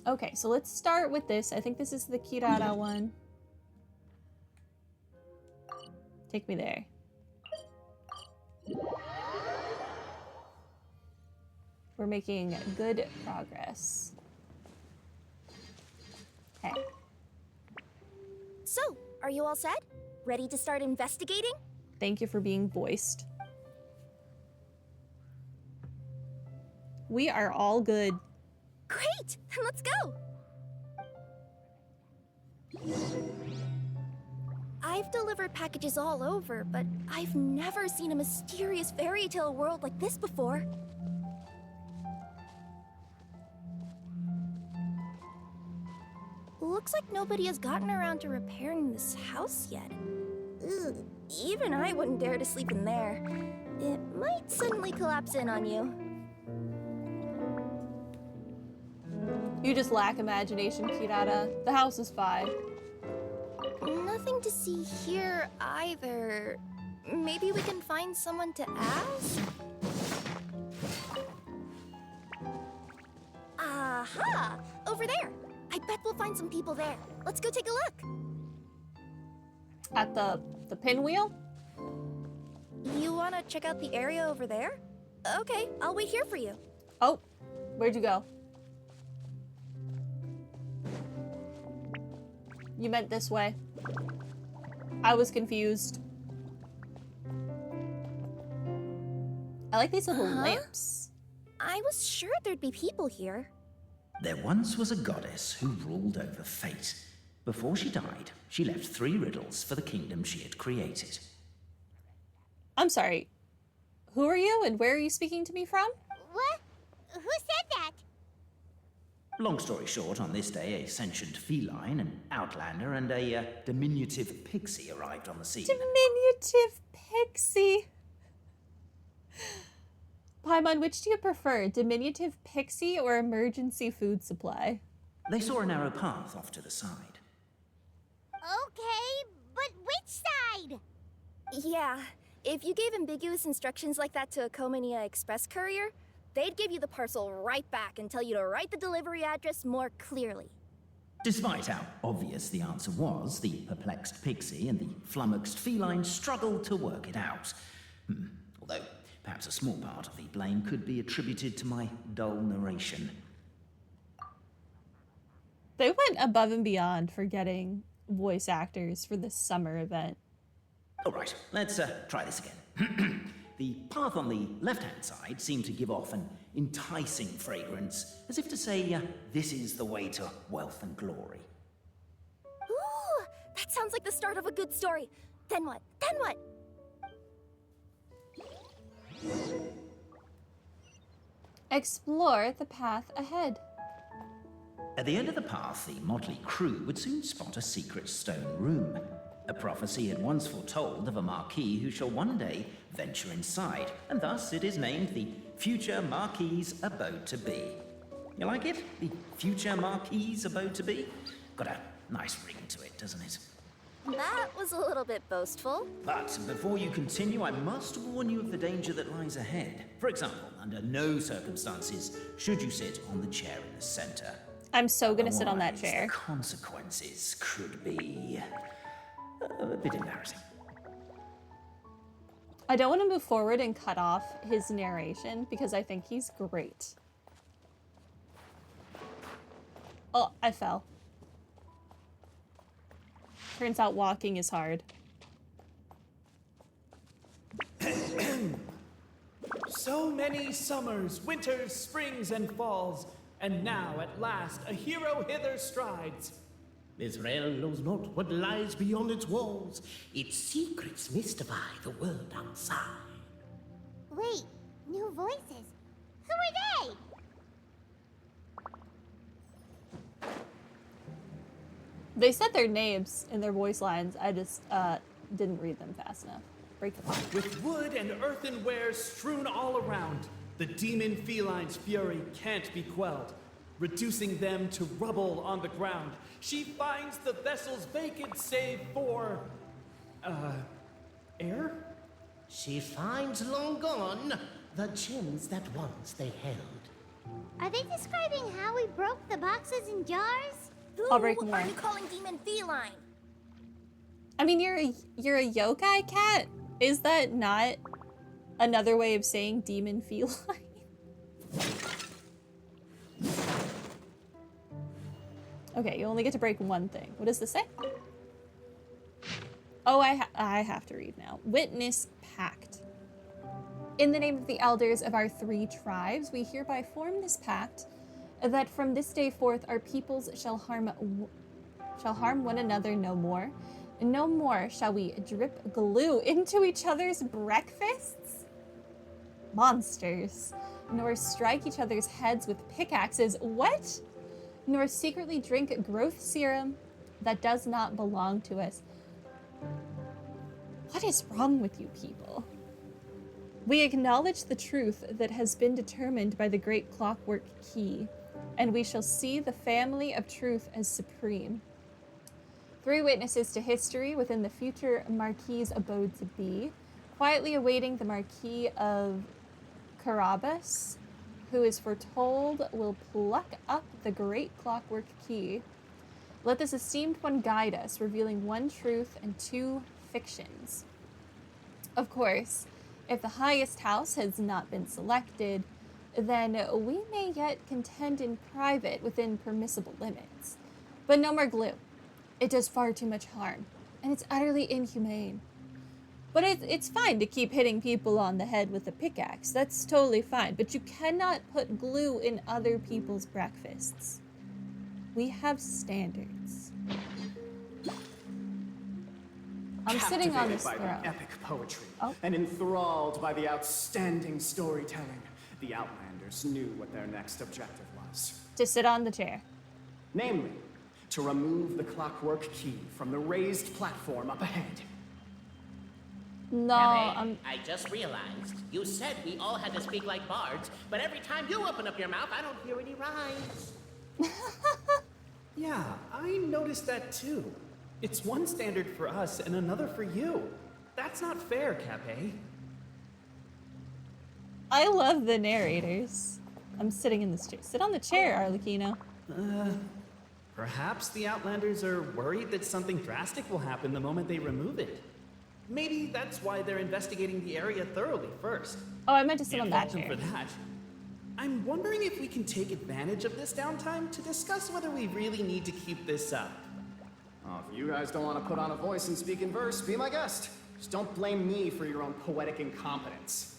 Okay, so let's start with this. I think this is the Kirara one. Take me there. We're making good progress. Okay. So, are you all set? Ready to start investigating? Thank you for being voiced. We are all good. Great! Then let's go! I've delivered packages all over, but I've never seen a mysterious fairy tale world like this before. Looks like nobody has gotten around to repairing this house yet. Ugh, even I wouldn't dare to sleep in there. It might suddenly collapse in on you. You just lack imagination, Kirara. The house is fine. Nothing to see here either. Maybe we can find someone to ask? Aha! Over there! I bet we'll find some people there. Let's go take a look. At the pinwheel? You want to check out the area over there? Okay, I'll wait here for you. Oh, where'd you go? You meant this way. I was confused. I like these little lamps. I was sure there'd be people here. There once was a goddess who ruled over fate. Before she died, she left 3 riddles for the kingdom she had created. I'm sorry. Who are you and where are you speaking to me from? What? Who said that? Long story short, on this day, a sentient feline, an outlander, and a diminutive pixie arrived on the scene. Diminutive pixie. Paimon, which do you prefer? Diminutive pixie or emergency food supply? They saw a narrow path off to the side. Okay, but which side? Yeah, if you gave ambiguous instructions like that to a Comania Express courier, they'd give you the parcel right back and tell you to write the delivery address more clearly. Despite how obvious the answer was, the perplexed pixie and the flummoxed feline struggled to work it out. Although, perhaps a small part of the blame could be attributed to my dull narration. They went above and beyond for getting voice actors for this summer event. All right, let's try this again. The path on the left-hand side seemed to give off an enticing fragrance, as if to say, this is the way to wealth and glory. Ooh, that sounds like the start of a good story. Then what? Then what? Explore the path ahead. At the end of the path, the motley crew would soon spot a secret stone room. A prophecy had once foretold of a marquis who shall one day venture inside, and thus it is named the Future Marquis's Abode to Be. You like it? The Future Marquis's Abode to Be? Got a nice ring to it, doesn't it? That was a little bit boastful. But before you continue, I must warn you of the danger that lies ahead. For example, under no circumstances should you sit on the chair in the center. I'm so gonna sit on that Otherwise, chair. the consequences could be a bit embarrassing. I don't want to move forward and cut off his narration because I think he's great. Oh, I fell. Turns out walking is hard. So many summers, winters, springs, and falls, and now at last a hero hither strides. This realm knows not what lies beyond its walls. Its secrets mystify the world outside. Wait, new voices. Who are they? They said their names in their voice lines. I just didn't read them fast enough. Break the lock. With wood and earthenware strewn all around, the demon feline's fury can't be quelled. Reducing them to rubble on the ground, she finds the vessel's vacant save for... air? She finds long gone the gems that once they held. Are they describing how we broke the boxes and jars? I'll break Who more. are you calling demon feline? I mean, you're a yokai cat. Is that not another way of saying demon feline? Okay, you only get to break one thing. What does this say? Oh, I have to read now. Witness pact. In the name of the elders of our 3 tribes, we hereby form this pact that from this day forth our peoples shall harm one another no more. No more shall we drip glue into each other's breakfasts, monsters, nor strike each other's heads with pickaxes. What? Nor secretly drink growth serum that does not belong to us. What is wrong with you people? We acknowledge the truth that has been determined by the great clockwork key, and we shall see the family of truth as supreme. 3 witnesses to history within the future Marquis's abode to be, quietly awaiting the Marquis of Carabas, who is foretold will pluck up the great clockwork key. Let this esteemed one guide us, revealing 1 truth and 2 fictions. Of course, if the highest house has not been selected, then we may yet contend in private within permissible limits. But no more glue. It does far too much harm, and it's utterly inhumane. But it's fine to keep hitting people on the head with a pickaxe. That's totally fine. But you cannot put glue in other people's breakfasts. We have standards. I'm sitting on this by throne. the epic poetry Oh. and enthralled by the outstanding storytelling, the Outlanders knew what their next objective was. To sit on the chair. Namely, to remove the clockwork key from the raised platform up ahead. No, Pepe, I just realized you said we all had to speak like bards, but every time you open up your mouth, I don't hear any rhymes. Yeah, I noticed that too. It's one standard for us and another for you. That's not fair, Cape. I love the narrators. I'm sitting in this chair. Sit on the chair, Arlecchino. Perhaps the Outlanders are worried that something drastic will happen the moment they remove it. Maybe that's why they're investigating the area thoroughly first. Oh, I meant to sit on that Can't fault chair. them for that. I'm wondering if we can take advantage of this downtime to discuss whether we really need to keep this up. Oh, if you guys don't want to put on a voice and speak in verse, be my guest. Just don't blame me for your own poetic incompetence.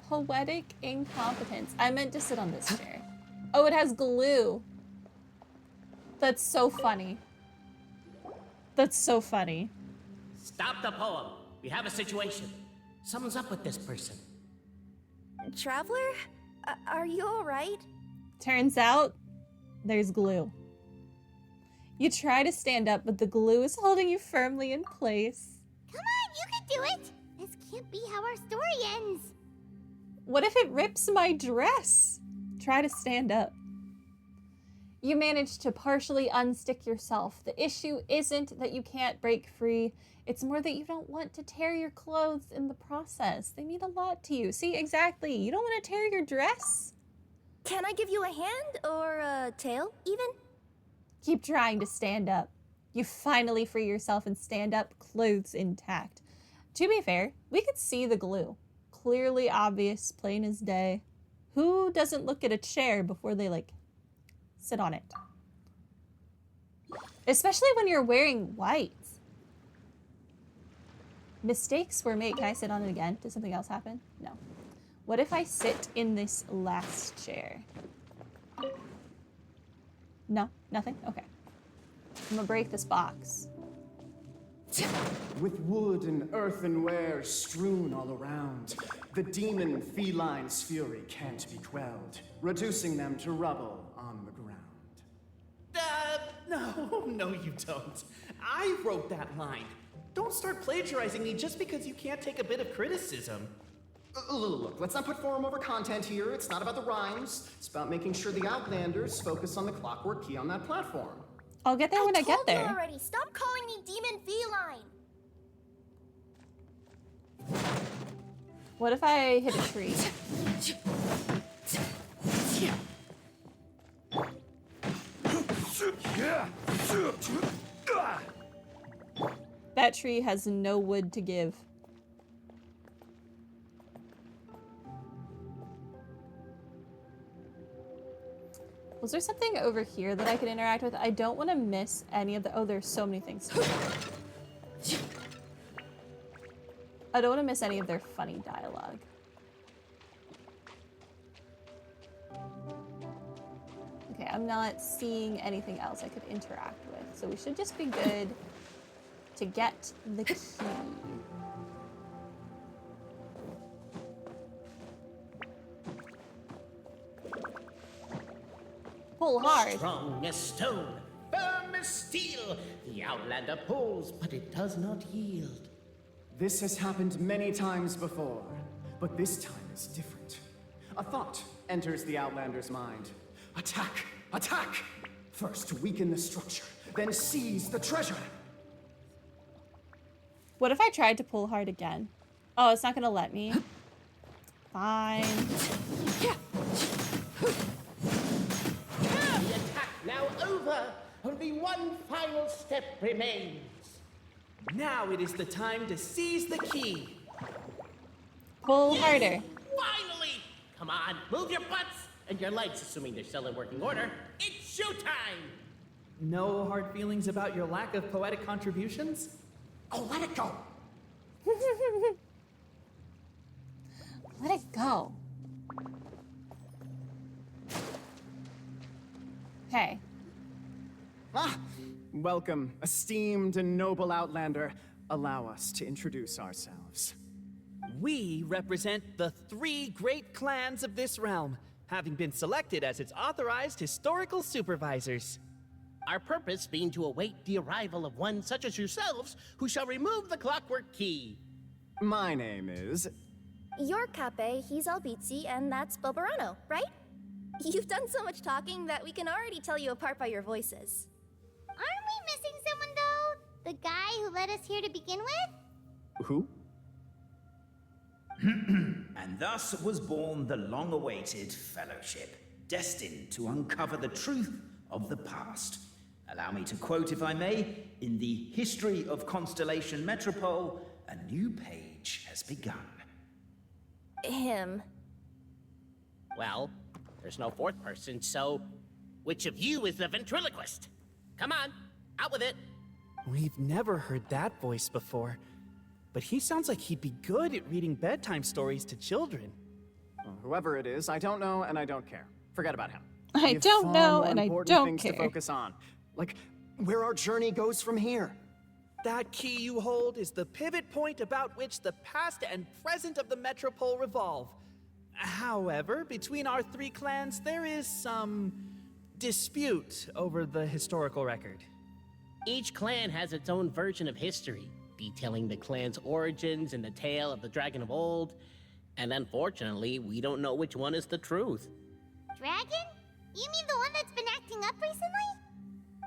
Poetic incompetence. I meant to sit on this chair. Oh, it has glue. That's so funny. That's so funny. Stop the poem. We have a situation. Something's up with this person. Traveler? Are you alright? Turns out, there's glue. You try to stand up, but the glue is holding you firmly in place. Come on, you can do it! This can't be how our story ends. What if it rips my dress? Try to stand up. You manage to partially unstick yourself. The issue isn't that you can't break free. It's more that you don't want to tear your clothes in the process. They mean a lot to you. See, exactly. You don't want to tear your dress. Can I give you a hand or a tail, even? Keep trying to stand up. You finally free yourself and stand up, clothes intact. To be fair, we could see the glue. Clearly obvious, plain as day. Who doesn't look at a chair before they, sit on it? Especially when you're wearing white. Mistakes were made. Can I sit on it again? Did something else happen? No. What if I sit in this last chair? No? Nothing? Okay. I'm gonna break this box. With wood and earthenware strewn all around, the demon feline's fury can't be quelled, reducing them to rubble on the ground. No, you don't. I wrote that line. Don't start plagiarizing me just because you can't take a bit of criticism. Look, let's not put form over content here. It's not about the rhymes. It's about making sure the Outlanders focus on the clockwork key on that platform. I'll get there when I get told you there. already. Stop calling me demon feline. What if I hit a tree? That tree has no wood to give. Was there something over here that I could interact with? I don't want to miss any of the... Oh, there's so many things. I don't want to miss any of their funny dialogue. Okay, I'm not seeing anything else I could interact with, so we should just be good to get the key. Pull hard. Strong as stone, firm as steel. The Outlander pulls, but it does not yield. This has happened many times before, but this time is different. A thought enters the Outlander's mind. Attack! Attack! First weaken the structure, then seize the treasure. What if I tried to pull hard again? Oh, it's not gonna let me. Fine. The attack now over. Only one final step remains. Now it is the time to seize the key. Pull harder. Finally! Come on, move your butts and your legs, assuming they're still in working order. It's showtime! No hard feelings about your lack of poetic contributions? Oh, let it go! Let it go. Okay. Ah! Welcome, esteemed and noble Outlander. Allow us to introduce ourselves. We represent the 3 great clans of this realm, having been selected as its authorized historical supervisors. Our purpose being to await the arrival of one such as yourselves who shall remove the clockwork key. My name is... You're Cape, he's Albizzi, and that's Bobarano, right? You've done so much talking that we can already tell you apart by your voices. Aren't we missing someone, though? The guy who led us here to begin with? Who? And thus was born the long-awaited fellowship, destined to uncover the truth of the past. Allow me to quote, if I may, in the history of Constellation Metropole, a new page has begun. Him. Well, there's no fourth person, so which of you is the ventriloquist? Come on, out with it. We've never heard that voice before, but he sounds like he'd be good at reading bedtime stories to children. Well, whoever it is, I don't know and I don't care. Forget about him. I We have don't far know more and I important don't things care. to focus on. Like, where our journey goes from here. That key you hold is the pivot point about which the past and present of the Metropole revolve. However, between our 3 clans, there is some dispute over the historical record. Each clan has its own version of history, detailing the clan's origins and the tale of the dragon of old. And unfortunately, we don't know which one is the truth. Dragon? You mean the one that's been acting up recently?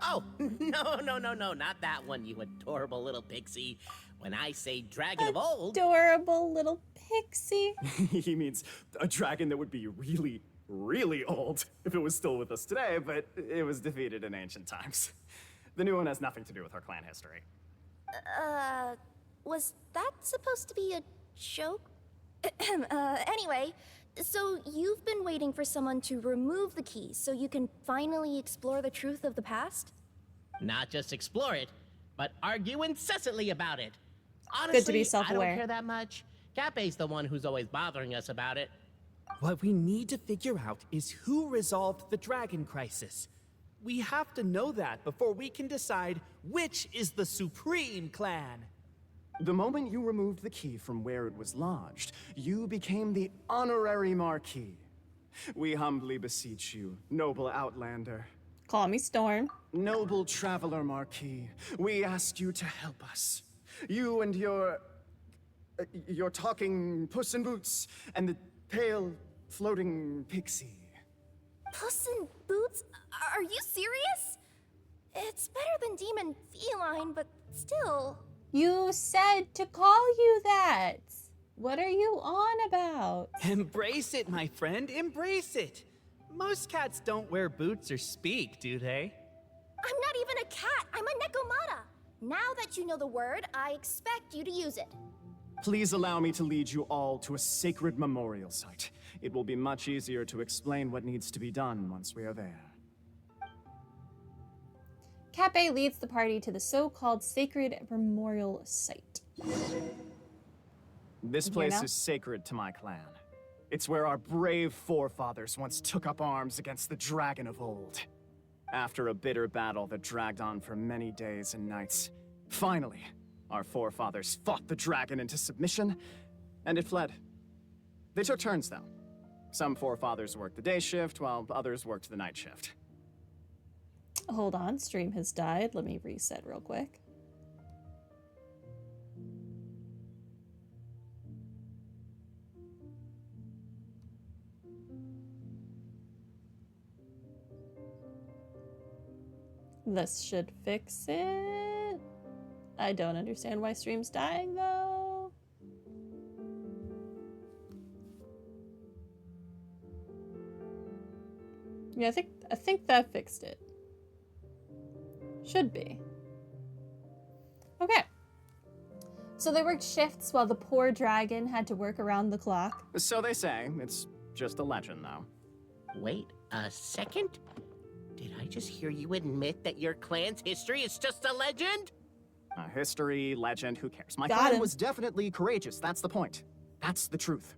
Oh, no, not that one, you adorable little pixie. When I say dragon of old... Adorable little pixie. He means a dragon that would be really, really old if it was still with us today, but it was defeated in ancient times. The new one has nothing to do with our clan history. Was that supposed to be a joke? Anyway, so you've been waiting for someone to remove the key so you can finally explore the truth of the past? Not just explore it, but argue incessantly about it. Honestly, Good to be I self-aware. don't care that much. Cape's the one who's always bothering us about it. What we need to figure out is who resolved the dragon crisis. We have to know that before we can decide which is the supreme clan. The moment you removed the key from where it was lodged, you became the honorary Marquis. We humbly beseech you, noble Outlander. Call me Storm. Noble Traveler Marquis, we ask you to help us. You and your talking Puss in Boots and the pale floating pixie. Puss in Boots? Are you serious? It's better than Demon Feline, but still. You said to call you that. What are you on about? Embrace it, my friend, embrace it. Most cats don't wear boots or speak, do they? I'm not even a cat, I'm a Nekomata. Now that you know the word, I expect you to use it. Please allow me to lead you all to a sacred memorial site. It will be much easier to explain what needs to be done once we are there. Kappei leads the party to the so-called sacred memorial site. This place is sacred to my clan. It's where our brave forefathers once took up arms against the dragon of old. After a bitter battle that dragged on for many days and nights, finally, our forefathers fought the dragon into submission, and it fled. They took turns, though. Some forefathers worked the day shift, while others worked the night shift. Hold on, stream has died. Let me reset real quick. This should fix it. I don't understand why stream's dying though. Yeah, I think that fixed it. Should be. Okay. So they worked shifts while the poor dragon had to work around the clock. So they say. It's just a legend, though. Wait a second? Did I just hear you admit that your clan's history is just a legend? History, legend, who cares? My Got clan him. was definitely courageous, that's the point. That's the truth.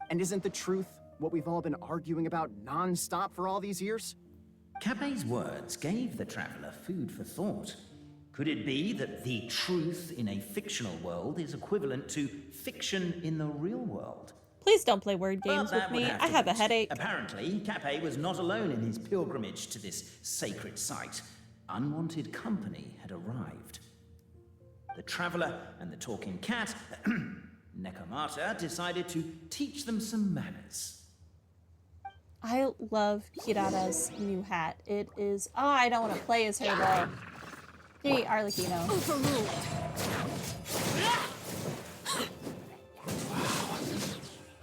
And isn't the truth what we've all been arguing about non-stop for all these years? Kappei's words gave the traveler food for thought. Could it be that the truth in a fictional world is equivalent to fiction in the real world? Please don't play word games But with that would me. have I to have a wait. headache. Apparently, Kappei was not alone in his pilgrimage to this sacred site. Unwanted company had arrived. The traveler and the talking cat, Nekomata, decided to teach them some manners. I love Kirara's new hat. It is... Oh, I don't want to play as her though. Hey, Arlecchino.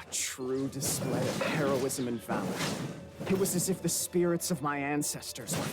A true display of heroism and valor. It was as if the spirits of my ancestors were